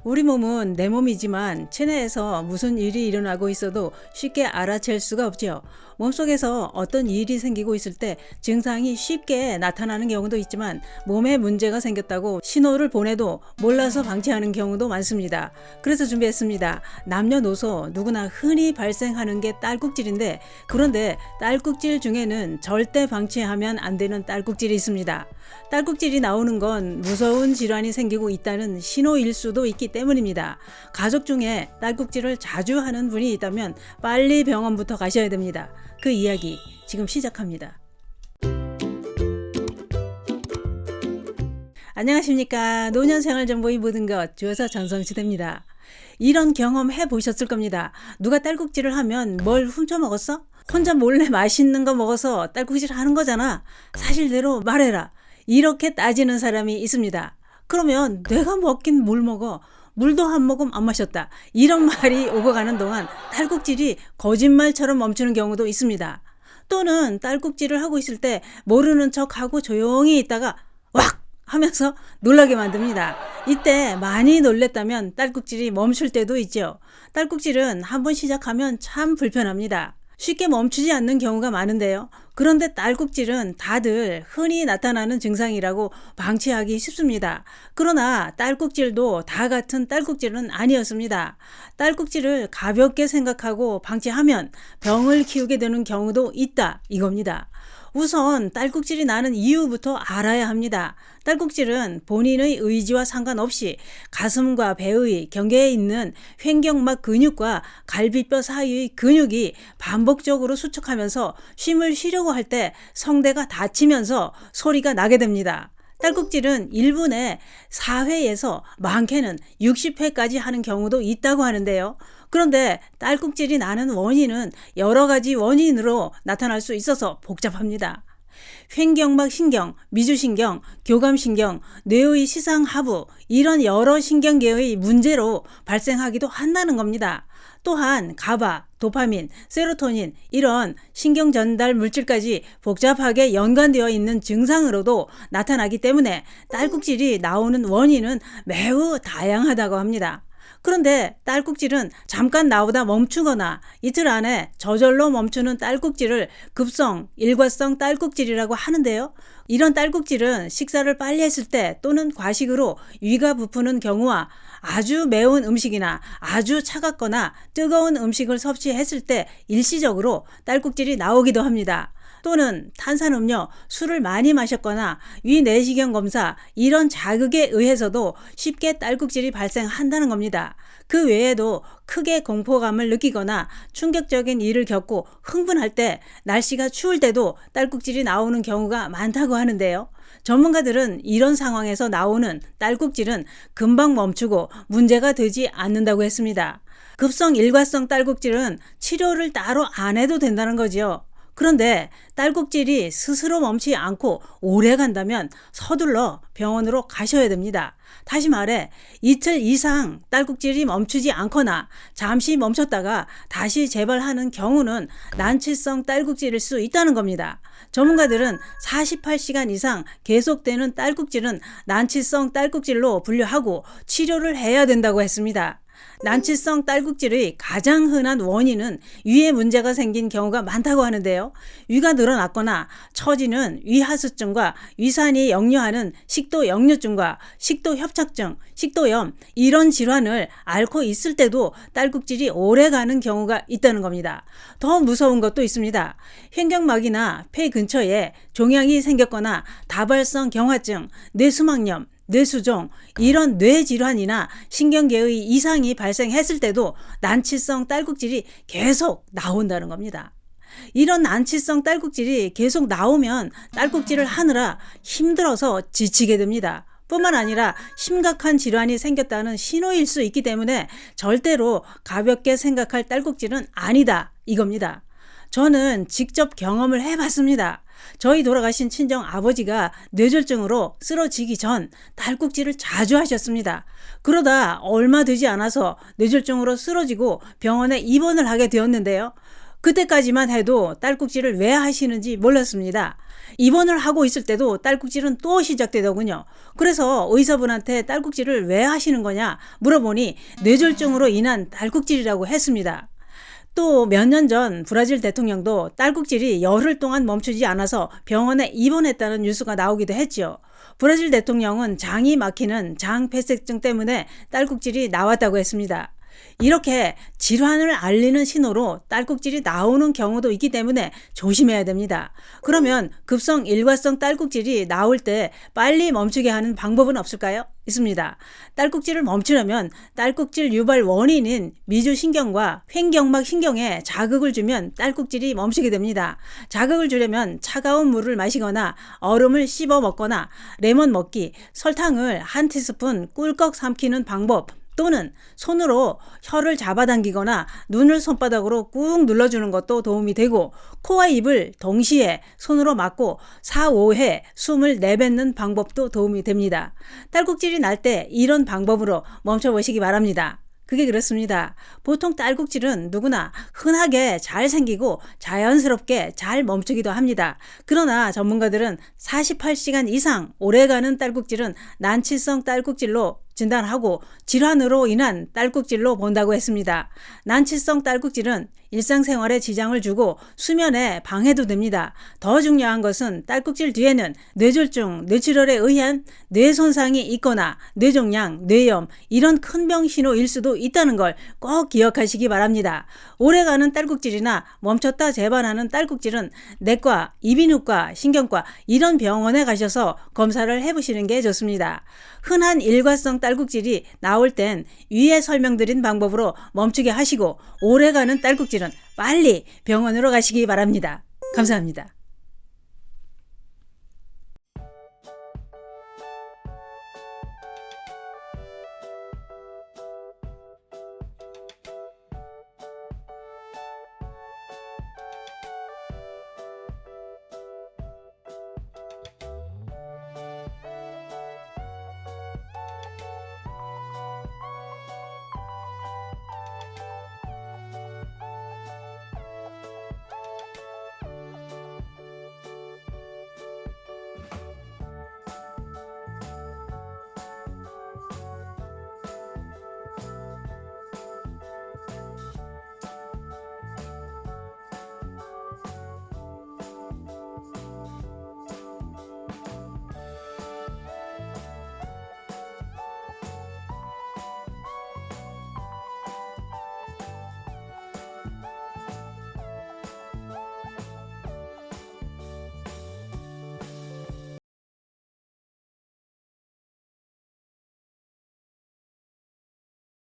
우리 몸은 내 몸이지만 체내에서 무슨 일이 일어나고 있어도 쉽게 알아챌 수가 없죠. 몸속에서 어떤 일이 생기고 있을 때 증상이 쉽게 나타나는 경우도 있지만 몸에 문제가 생겼다고 신호를 보내도 몰라서 방치하는 경우도 많습니다. 그래서 준비했습니다. 남녀노소 누구나 흔히 발생하는 게 딸꾹질인데, 그런데 딸꾹질 중에는 절대 방치하면 안 되는 딸꾹질이 있습니다. 딸꾹질이 나오는 건 무서운 질환이 생기고 있다는 신호일 수도 있기 때문입니다. 가족 중에 딸꾹질을 자주 하는 분이 있다면 빨리 병원부터 가셔야 됩니다. 그 이야기 지금 시작합니다. 안녕하십니까. 노년생활정보의 모든 것 주어서 전성시대입니다. 이런 경험 해보셨을 겁니다. 누가 딸꾹질을 하면 뭘 훔쳐먹었어? 혼자 몰래 맛있는 거 먹어서 딸꾹질 하는 거잖아. 사실대로 말해라. 이렇게 따지는 사람이 있습니다. 그러면 내가 먹긴 뭘 먹어? 물도 한 모금 안 마셨다. 이런 말이 오고 가는 동안 딸꾹질이 거짓말처럼 멈추는 경우도 있습니다. 또는 딸꾹질을 하고 있을 때 모르는 척하고 조용히 있다가 왁! 하면서 놀라게 만듭니다. 이때 많이 놀랬다면 딸꾹질이 멈출 때도 있죠. 딸꾹질은 한번 시작하면 참 불편합니다. 쉽게 멈추지 않는 경우가 많은데요. 그런데 딸꾹질은 다들 흔히 나타나는 증상이라고 방치하기 쉽습니다. 그러나 딸꾹질도 다 같은 딸꾹질은 아니었습니다. 딸꾹질을 가볍게 생각하고 방치하면 병을 키우게 되는 경우도 있다, 이겁니다. 우선 딸꾹질이 나는 이유부터 알아야 합니다. 딸꾹질은 본인의 의지와 상관없이 가슴과 배의 경계에 있는 횡격막 근육과 갈비뼈 사이의 근육이 반복적으로 수축하면서 쉼을 쉬려고 할 때 성대가 다치면서 소리가 나게 됩니다. 딸꾹질은 1분에 4회에서 많게는 60회까지 하는 경우도 있다고 하는데요. 그런데 딸꾹질이 나는 원인은 여러 가지 원인으로 나타날 수 있어서 복잡합니다. 횡격막 신경, 미주신경, 교감신경, 뇌의 시상하부, 이런 여러 신경계의 문제로 발생하기도 한다는 겁니다. 또한 가바, 도파민, 세로토닌, 이런 신경 전달 물질까지 복잡하게 연관되어 있는 증상으로도 나타나기 때문에 딸꾹질이 나오는 원인은 매우 다양하다고 합니다. 그런데 딸꾹질은 잠깐 나오다 멈추거나 이틀 안에 저절로 멈추는 딸꾹질을 급성, 일과성 딸꾹질이라고 하는데요. 이런 딸꾹질은 식사를 빨리 했을 때 또는 과식으로 위가 부푸는 경우와 아주 매운 음식이나 아주 차갑거나 뜨거운 음식을 섭취했을 때 일시적으로 딸꾹질이 나오기도 합니다. 또는 탄산음료, 술을 많이 마셨거나 위내시경 검사, 이런 자극에 의해서도 쉽게 딸꾹질이 발생한다는 겁니다. 그 외에도 크게 공포감을 느끼거나 충격적인 일을 겪고 흥분할 때, 날씨가 추울 때도 딸꾹질이 나오는 경우가 많다고 하는데요. 전문가들은 이런 상황에서 나오는 딸꾹질은 금방 멈추고 문제가 되지 않는다고 했습니다. 급성 일과성 딸꾹질은 치료를 따로 안 해도 된다는 거죠. 그런데 딸꾹질이 스스로 멈추지 않고 오래 간다면 서둘러 병원으로 가셔야 됩니다. 다시 말해, 이틀 이상 딸꾹질이 멈추지 않거나 잠시 멈췄다가 다시 재발하는 경우는 난치성 딸꾹질일 수 있다는 겁니다. 전문가들은 48시간 이상 계속되는 딸꾹질은 난치성 딸꾹질로 분류하고 치료를 해야 된다고 했습니다. 난치성 딸꾹질의 가장 흔한 원인은 위에 문제가 생긴 경우가 많다고 하는데요. 위가 늘어났거나 처지는 위하수증과 위산이 역류하는 식도역류증과 식도협착증, 식도염, 이런 질환을 앓고 있을 때도 딸꾹질이 오래가는 경우가 있다는 겁니다. 더 무서운 것도 있습니다. 횡격막이나 폐 근처에 종양이 생겼거나 다발성 경화증, 뇌수막염, 뇌수종, 이런 뇌질환이나 신경계의 이상이 발생했을 때도 난치성 딸꾹질이 계속 나온다는 겁니다. 이런 난치성 딸꾹질이 계속 나오면 딸꾹질을 하느라 힘들어서 지치게 됩니다. 뿐만 아니라 심각한 질환이 생겼다는 신호일 수 있기 때문에 절대로 가볍게 생각할 딸꾹질은 아니다, 이겁니다. 저는 직접 경험을 해봤습니다. 저희 돌아가신 친정 아버지가 뇌졸중으로 쓰러지기 전 딸꾹질을 자주 하셨습니다. 그러다 얼마 되지 않아서 뇌졸중으로 쓰러지고 병원에 입원을 하게 되었는데요. 그때까지만 해도 딸꾹질을 왜 하시는지 몰랐습니다. 입원을 하고 있을 때도 딸꾹질은 또 시작되더군요. 그래서 의사분한테 딸꾹질을 왜 하시는 거냐 물어보니 뇌졸중으로 인한 딸꾹질이라고 했습니다. 또 몇 년 전 브라질 대통령도 딸꾹질이 열흘 동안 멈추지 않아서 병원에 입원했다는 뉴스가 나오기도 했지요. 브라질 대통령은 장이 막히는 장폐색증 때문에 딸꾹질이 나왔다고 했습니다. 이렇게 질환을 알리는 신호로 딸꾹질이 나오는 경우도 있기 때문에 조심해야 됩니다. 그러면 급성 일과성 딸꾹질이 나올 때 빨리 멈추게 하는 방법은 없을까요? 있습니다. 딸꾹질을 멈추려면 딸꾹질 유발 원인인 미주신경과 횡격막 신경에 자극을 주면 딸꾹질이 멈추게 됩니다. 자극을 주려면 차가운 물을 마시거나 얼음을 씹어 먹거나 레몬 먹기, 설탕을 한 티스푼 꿀꺽 삼키는 방법, 또는 손으로 혀를 잡아당기거나 눈을 손바닥으로 꾹 눌러주는 것도 도움이 되고, 코와 입을 동시에 손으로 막고 4, 5회 숨을 내뱉는 방법도 도움이 됩니다. 딸꾹질이 날 때 이런 방법으로 멈춰보시기 바랍니다. 그게 그렇습니다. 보통 딸꾹질은 누구나 흔하게 잘 생기고 자연스럽게 잘 멈추기도 합니다. 그러나 전문가들은 48시간 이상 오래가는 딸꾹질은 난치성 딸꾹질로 진단하고 질환으로 인한 딸꾹질로 본다고 했습니다. 난치성 딸꾹질은 일상생활에 지장을 주고 수면에 방해도 됩니다. 더 중요한 것은 딸꾹질 뒤에는 뇌졸중, 뇌출혈에 의한 뇌 손상이 있거나 뇌종양, 뇌염 이런 큰 병 신호일 수도 있다는 걸 꼭 기억하시기 바랍니다. 오래가는 딸꾹질이나 멈췄다 재발하는 딸꾹질은 내과, 이비인후과, 신경과 이런 병원에 가셔서 검사를 해보시는 게 좋습니다. 흔한 일과성 딸꾹질이 나올 땐 위에 설명드린 방법으로 멈추게 하시고, 오래가는 딸꾹질은 빨리 병원으로 가시기 바랍니다. 감사합니다.